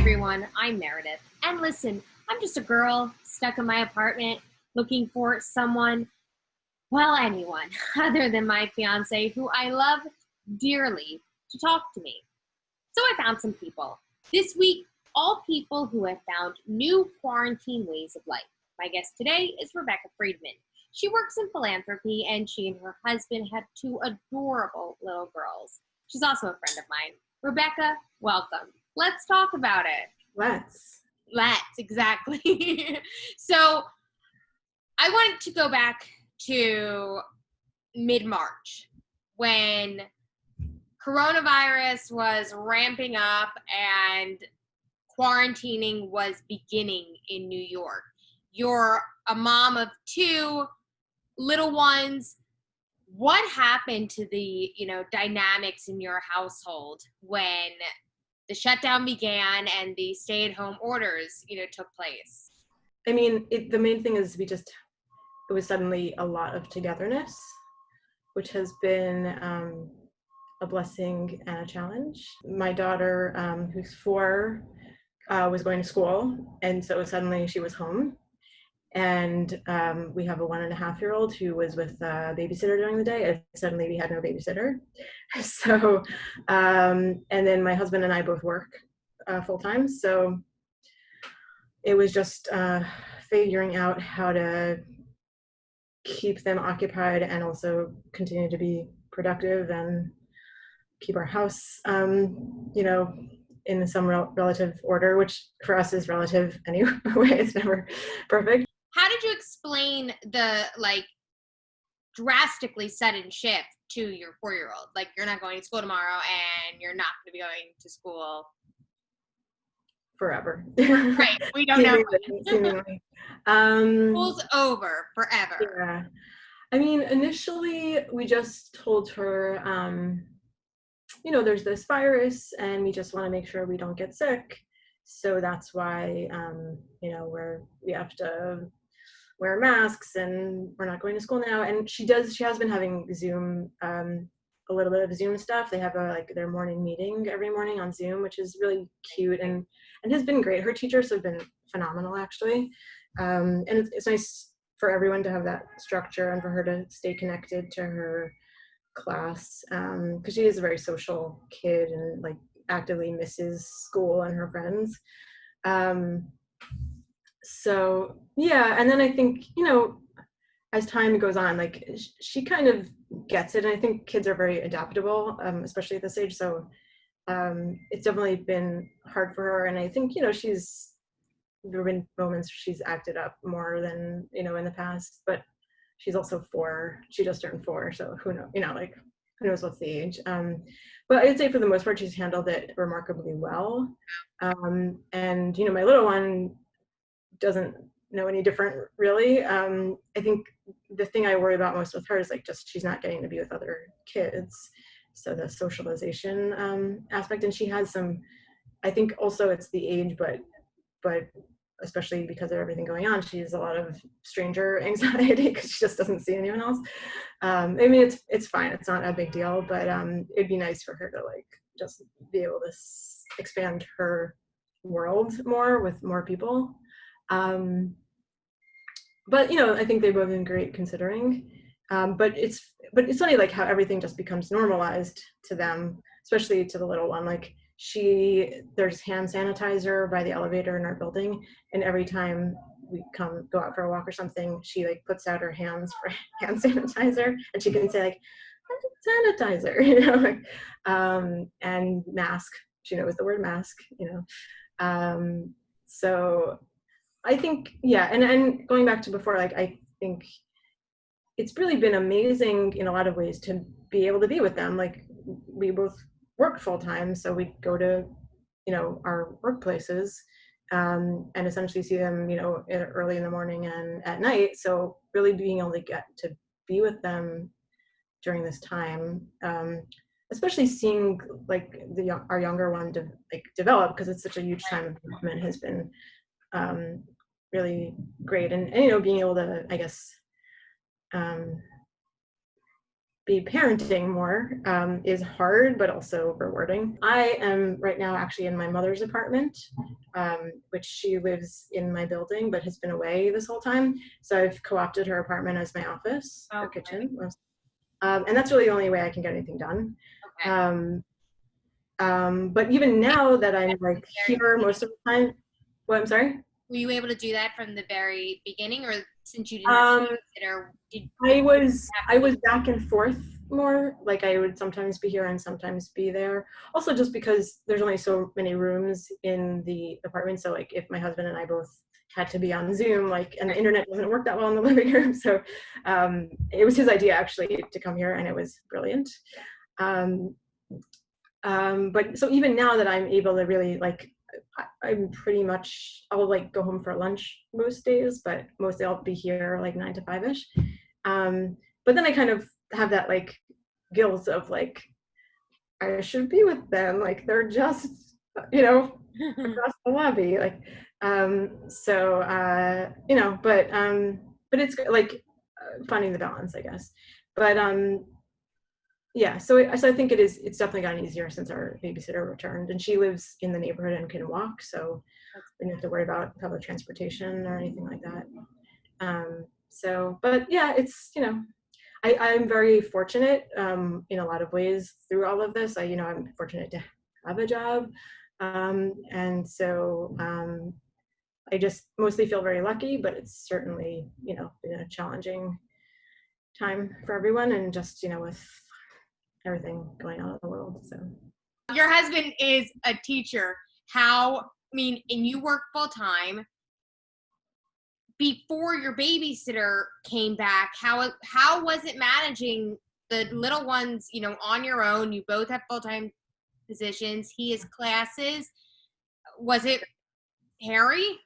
everyone, I'm Meredith. And listen, I'm just a girl stuck in my apartment looking for someone, well, anyone, other than my fiance, who I love dearly, to talk to me. So I found some people. This week, all people who have found new quarantine ways of life. My guest today is Rebecca Friedman. She works in philanthropy, and she and her husband have two adorable little girls. She's also a friend of mine. Rebecca, welcome. Let's talk about it. Let's, exactly. So I wanted to go back to mid-March when coronavirus was ramping up and quarantining was beginning in New York. You're a mom of two little ones. What happened to the, dynamics in your household when the shutdown began and the stay-at-home orders, took place? I mean, the main thing is it was suddenly a lot of togetherness, which has been a blessing and a challenge. My daughter, who's 4, was going to school, and so suddenly she was home. And we have a 1.5-year-old who was with a babysitter during the day, and suddenly we had no babysitter. So, and then my husband and I both work full-time, so it was just figuring out how to keep them occupied and also continue to be productive and keep our house, in some relative order, which for us is relative anyway. It's never perfect. How did you explain the drastically sudden shift to your 4-year-old? Like, you're not going to school tomorrow and you're not going to be going to school forever. Right. We don't know. Seemingly. School's over forever. Yeah. I mean, initially we just told her, there's this virus and we just want to make sure we don't get sick. So that's why, we have to wear masks and we're not going to school now. And she has been having Zoom, a little bit of Zoom stuff. They have their morning meeting every morning on Zoom, which is really cute and has been great. Her teachers have been phenomenal, actually. And it's nice for everyone to have that structure and for her to stay connected to her class, because she is a very social kid and actively misses school and her friends. So yeah, and then I think, as time goes on, she kind of gets it, and I think kids are very adaptable, especially at this age. So it's definitely been hard for her, and I think there have been moments where she's acted up more than in the past, but she's also 4. She just turned 4, so who knows? Who knows what's the age? But I'd say for the most part, she's handled it remarkably well. And my little one doesn't know any different, really. I think the thing I worry about most with her is just she's not getting to be with other kids. So the socialization aspect, and she has some. I think also it's the age, but especially because of everything going on, she has a lot of stranger anxiety because she just doesn't see anyone else. I mean, it's fine. It's not a big deal, but it'd be nice for her to just be able to expand her world more with more people. But I think they've both been great considering. But it's funny how everything just becomes normalized to them, especially to the little one. There's hand sanitizer by the elevator in our building, and every time we go out for a walk or something, she puts out her hands for hand sanitizer, and she can say sanitizer, and mask. She knows the word mask, So I think, yeah, and going back to before, I think it's really been amazing in a lot of ways to be able to be with them. We both work full time, so we go to, our workplaces, and essentially see them, early in the morning and at night. So really being able to get to be with them during this time, especially seeing our younger one develop, because it's such a huge time of development, has been really great. And being able to, I guess, be parenting more is hard, but also rewarding. I am right now actually in my mother's apartment, which she lives in my building, but has been away this whole time. So I've co-opted her apartment as my office, her kitchen. And that's really the only way I can get anything done. Okay. But even now that I'm like here most of the time, I'm sorry? Were you able to do that from the very beginning, or since you didn't have to consider, I was back and forth more. Like I would sometimes be here and sometimes be there. Also just because there's only so many rooms in the apartment. So like if my husband and I both had to be on Zoom, like, and the internet doesn't work that well in the living room. So it was his idea actually to come here, and it was brilliant. But so even now that I'm able to really like, I'm pretty much, I'll like go home for lunch most days, but mostly I'll be here like 9 to 5-ish. But then I kind of have that like guilt of like, I should be with them. Like they're just, you know, across the lobby. Like, you know, but it's like finding the balance, I guess. But yeah, so I think it's definitely gotten easier since our babysitter returned, and she lives in the neighborhood and can walk, so we don't have to worry about public transportation or anything like that. But yeah, it's, you know, I'm very fortunate in a lot of ways through all of this. I'm fortunate to have a job, and so I just mostly feel very lucky, but it's certainly, you know, been a challenging time for everyone, and just, you know, with everything going on in the world. So your husband is a teacher. And you work full time. Before your babysitter came back, how was it managing the little ones, you know, on your own? You both have full-time positions. He has classes. Was it hairy?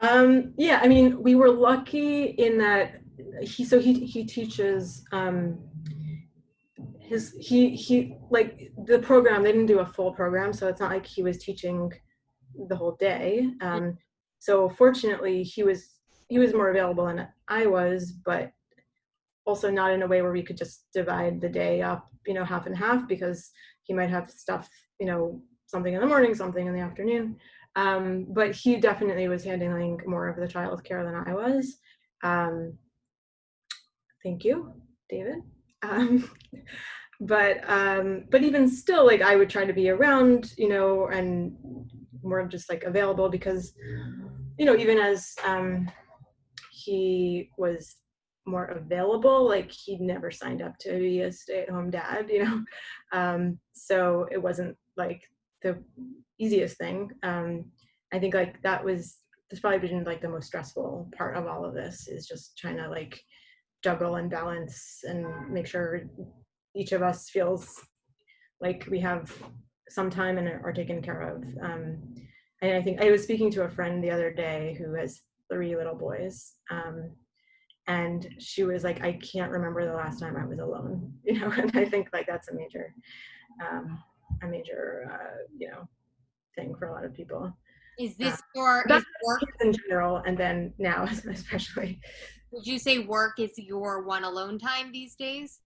Yeah, I mean, we were lucky in that he teaches he like the program, they didn't do a full program, so it's not like he was teaching the whole day. So fortunately he was more available than I was, but also not in a way where we could just divide the day up, you know, half and half, because he might have stuff, you know, something in the morning, something in the afternoon. But he definitely was handling more of the child care than I was. Thank you, David. But even still, like, I would try to be around, you know, and more just like available, because, you know, even as he was more available, like he never signed up to be a stay-at-home dad, you know. So it wasn't like the easiest thing. I think like that's probably been like the most stressful part of all of this, is just trying to like juggle and balance and make sure each of us feels like we have some time and are taken care of. And I think I was speaking to a friend the other day who has 3 little boys, and she was like, I can't remember the last time I was alone, you know. And I think like that's a major you know, thing for a lot of people. Is this work in general, and then now especially? Would you say work is your one alone time these days?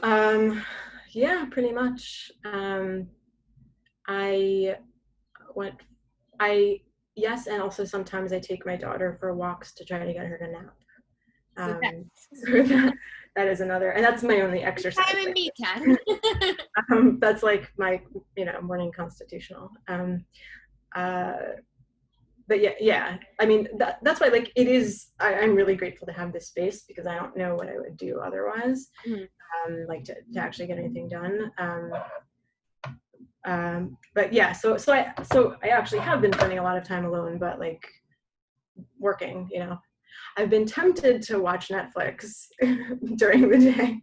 Yeah, pretty much. Yes, and also sometimes I take my daughter for walks to try to get her to nap. So that is another, and that's my only exercise. Time and me time. That's like my, you know, morning constitutional. But yeah, I mean, that's why, like, it is, I'm really grateful to have this space, because I don't know what I would do otherwise, like to actually get anything done. But yeah, so I actually have been spending a lot of time alone, but like working, you know. I've been tempted to watch Netflix during the day,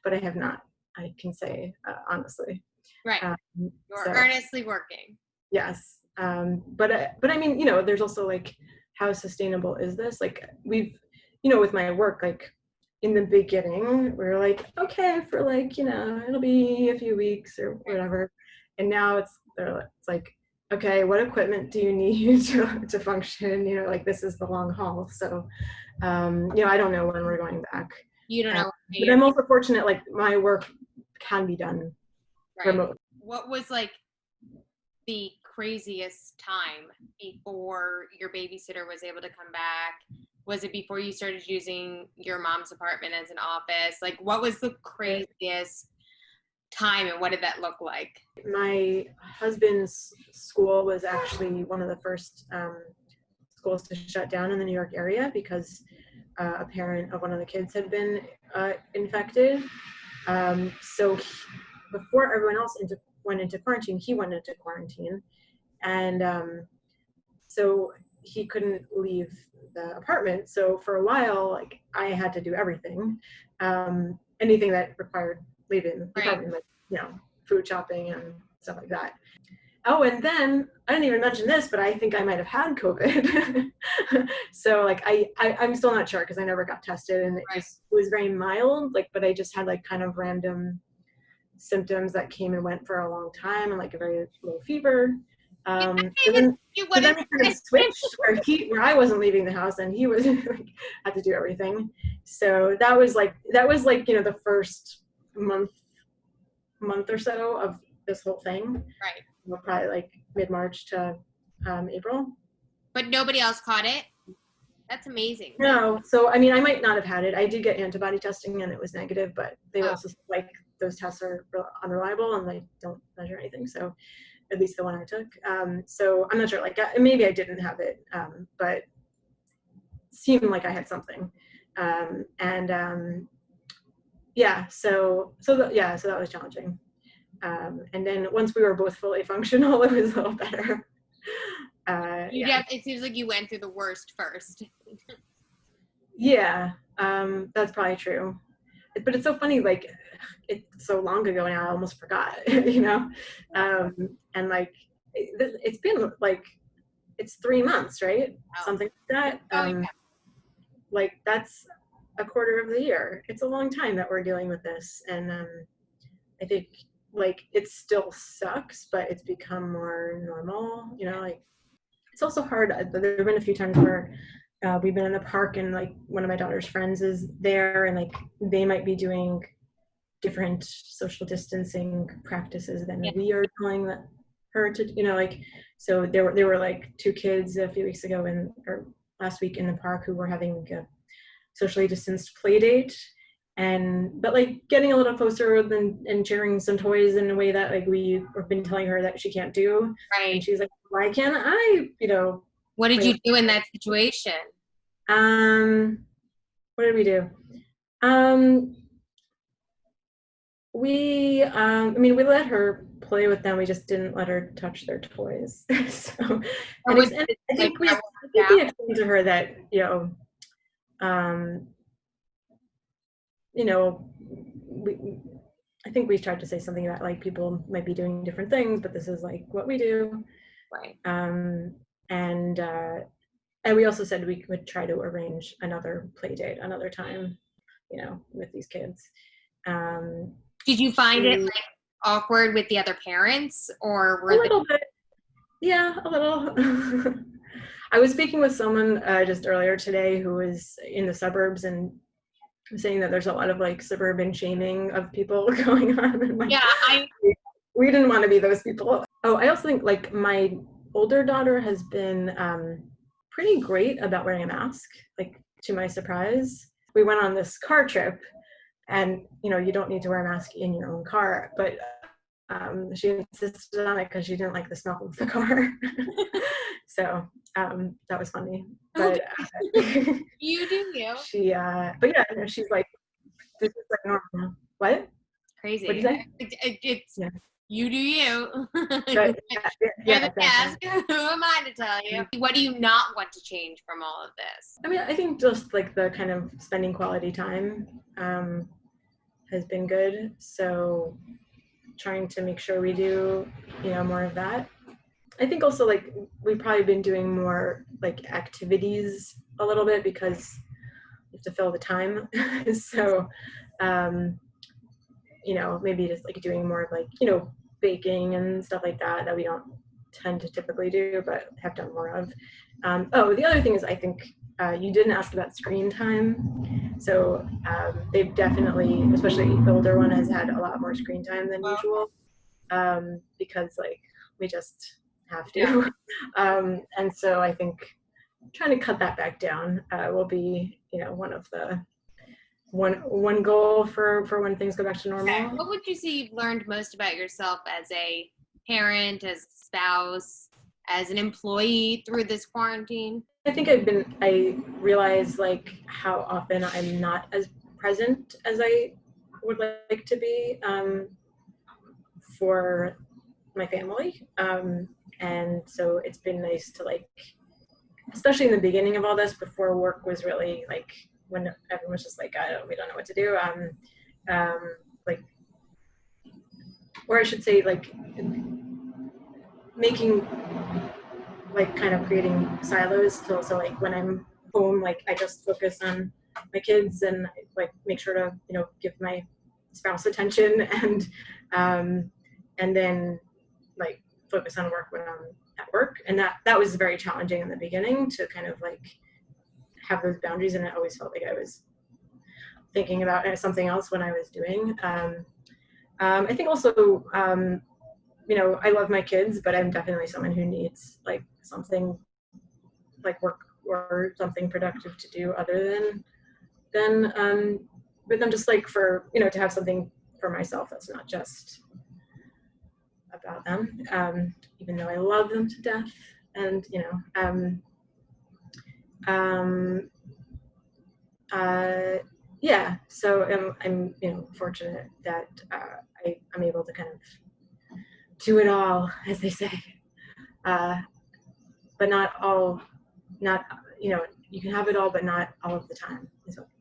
but I have not, I can say, honestly. Right. You're earnestly working. Yes. But I mean, you know, there's also like, how sustainable is this? Like, we've, you know, with my work, like in the beginning, we were like, okay, for like, you know, it'll be a few weeks or whatever. And now it's like, okay, what equipment do you need to function? You know, like, this is the long haul. So, you know, I don't know when we're going back. You don't know. But I'm also fortunate, like my work can be done remotely. What was like the craziest time before your babysitter was able to come back? Was it before you started using your mom's apartment as an office? Like, what was the craziest time and what did that look like? My husband's school was actually one of the first schools to shut down in the New York area because a parent of one of the kids had been infected. So before everyone else went into quarantine, he went into quarantine. And so he couldn't leave the apartment. So for a while, like I had to do everything, anything that required leaving the apartment, like, you know, food shopping and stuff like that. Oh, and then I didn't even mention this, but I think I might have had COVID. So like I'm still not sure because I never got tested, and it was very mild, like, but I just had like kind of random symptoms that came and went for a long time, and like a very low fever. Then it kind of switched where I wasn't leaving the house and he was like, had to do everything. So that was like, you know, the first month or so of this whole thing. Right. Probably like mid-March to April. But nobody else caught it? That's amazing. No. So, I mean, I might not have had it. I did get antibody testing and it was negative, but they also like those tests are unreliable and they don't measure anything. So at least the one I took. So I'm not sure, like maybe I didn't have it, but it seemed like I had something. Yeah, so that was challenging. And then once we were both fully functional, it was a little better. It seems like you went through the worst first. Yeah, that's probably true. But it's so funny, like it's so long ago now, I almost forgot, you know? And like, it's been like, it's 3 months, right? Wow. Something like that. Like that's a quarter of the year. It's a long time that we're dealing with this. And I think like it still sucks, but it's become more normal, you know, like it's also hard. There have been a few times where we've been in the park and like one of my daughter's friends is there and like they might be doing different social distancing practices than we are telling her to, you know, like, so there were like 2 kids a few weeks ago or last week in the park who were having a socially distanced play date, but like getting a little closer and sharing some toys in a way that like we've been telling her that she can't do. Right. And she's like, why can't I, you know? What did you do in that situation? What did we do? We let her play with them. We just didn't let her touch their toys. So, I think we explained to her that, I think we tried to say something about like people might be doing different things, but this is like what we do. Right. And we also said we would try to arrange another play date another time, you know, with these kids. Did you find it like awkward with the other parents, or were a little bit? Yeah, a little. I was speaking with someone just earlier today who was in the suburbs and saying that there's a lot of like suburban shaming of people going on. And, like, we didn't want to be those people. Oh, I also think like my older daughter has been pretty great about wearing a mask, like to my surprise. We went on this car trip and, you know, you don't need to wear a mask in your own car, but she insisted on it because she didn't like the smell of the car. So that was funny. But you do you. But yeah, she's like, this is like normal. What? Crazy. What did you say? It's you do you. Right. Yeah, exactly. Who am I to tell you? What do you not want to change from all of this? I mean, I think just like the kind of spending quality time has been good. So trying to make sure we do, you know, more of that. I think also like we've probably been doing more like activities a little bit because you have to fill the time. So, you know, maybe just like doing more of like, you know, baking and stuff like that we don't tend to typically do, but have done more of. The other thing is I think you didn't ask about screen time. So they've definitely, especially the older one, has had a lot more screen time than usual, because like we just have to. And so I think trying to cut that back down will be, one of the one goal for when things go back to normal. Okay. What would you say you've learned most about yourself as a parent, as a spouse, as an employee through this quarantine? I think I realize like how often I'm not as present as I would like to be for my family. And so it's been nice to like, especially in the beginning of all this, before work was really like, when everyone was just like, we don't know what to do. Like, or I should say like making, like kind of creating silos. So like when I'm home, like I just focus on my kids and like make sure to, give my spouse attention and then like focus on work when I'm at work. And that was very challenging in the beginning to kind of like have those boundaries. And I always felt like I was thinking about something else when I was doing. I think also, I love my kids, but I'm definitely someone who needs like something like work or something productive to do other than with them, just like for, to have something for myself that's not just about them, even though I love them to death. And, yeah, so I'm fortunate that I'm able to kind of do it all, as they say, but not you can have it all, but not all of the time.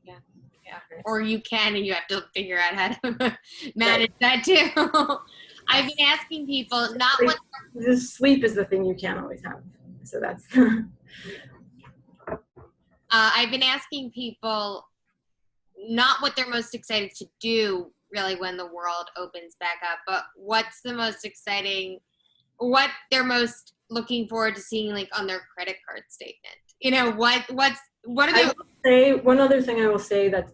Yeah. Or you can, and you have to figure out how to manage that too. I've been asking people the sleep is the thing you can't always have. So that's. I've been asking people not what they're most excited to do really when the world opens back up, but what's the most exciting, what they're most looking forward to seeing like on their credit card statement. What are they? I will say one other thing I will say that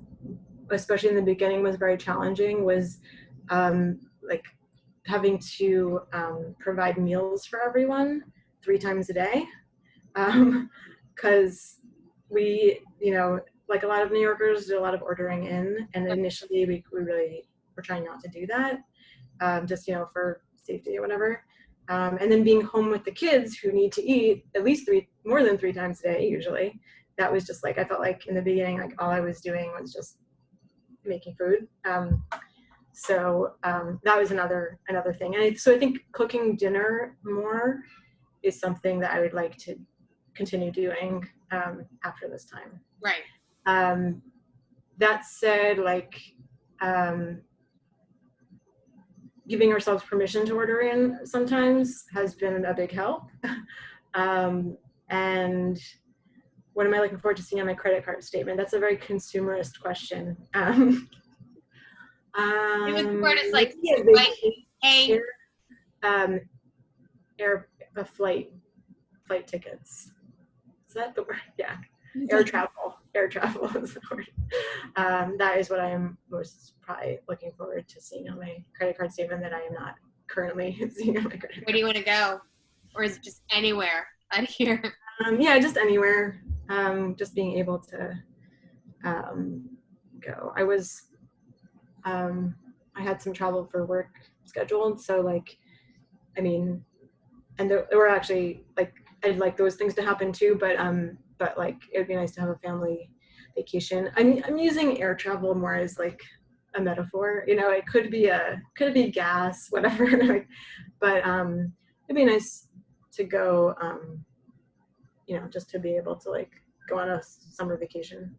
especially in the beginning was very challenging was like having to provide meals for everyone 3 times a day, because we, like a lot of New Yorkers do a lot of ordering in, and initially we really were trying not to do that, just for safety or whatever. And then being home with the kids who need to eat at least more than 3 times a day usually, that was just like, I felt like in the beginning, like all I was doing was just making food. So that was another thing. And so I think cooking dinner more is something that I would like to continue doing after this time. Right. That said, like giving ourselves permission to order in sometimes has been a big help. And what am I looking forward to seeing on my credit card statement? That's a very consumerist question. It's like, hey, flight tickets. Is that the word? Yeah. Air travel is the word. That is what I am most probably looking forward to seeing on my credit card statement that I am not currently seeing on my credit card. Where do you want to go? Or is it just anywhere out here? Yeah, just anywhere. Just being able to go. I had some travel for work scheduled, so like, I mean, and there were actually like, I'd like those things to happen too, but like it would be nice to have a family vacation. I'm using air travel more as like a metaphor, it could be gas, whatever, but it'd be nice to go, just to be able to like go on a summer vacation,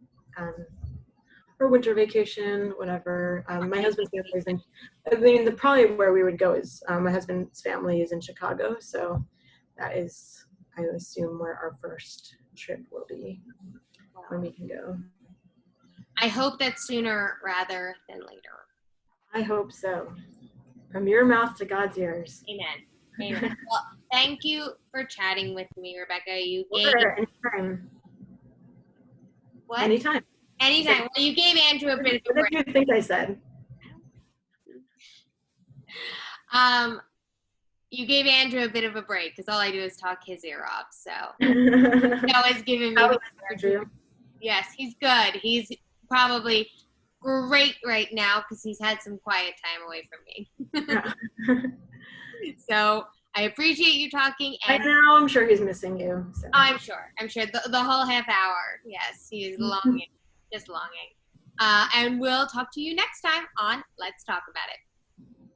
or winter vacation, whatever. My husband's family is probably where we would go is, my husband's family is in Chicago, so that is, I assume, where our first trip will be when we can go. I hope that's sooner rather than later. I hope so. From your mouth to God's ears. Amen. Well, thank you for chatting with me, Rebecca. You gave anytime. What? Anytime. Anytime. Well, you gave Andrew a bit of a What break. did you think I said? You gave Andrew a bit of a break because all I do is talk his ear off. So he's always giving me. Andrew? Yes, he's good. He's probably great right now because he's had some quiet time away from me. Yeah. So I appreciate you talking. And I know. I'm sure he's missing you. So. I'm sure. The whole half hour. Yes, he is longing, just longing. And we'll talk to you next time on Let's Talk About It.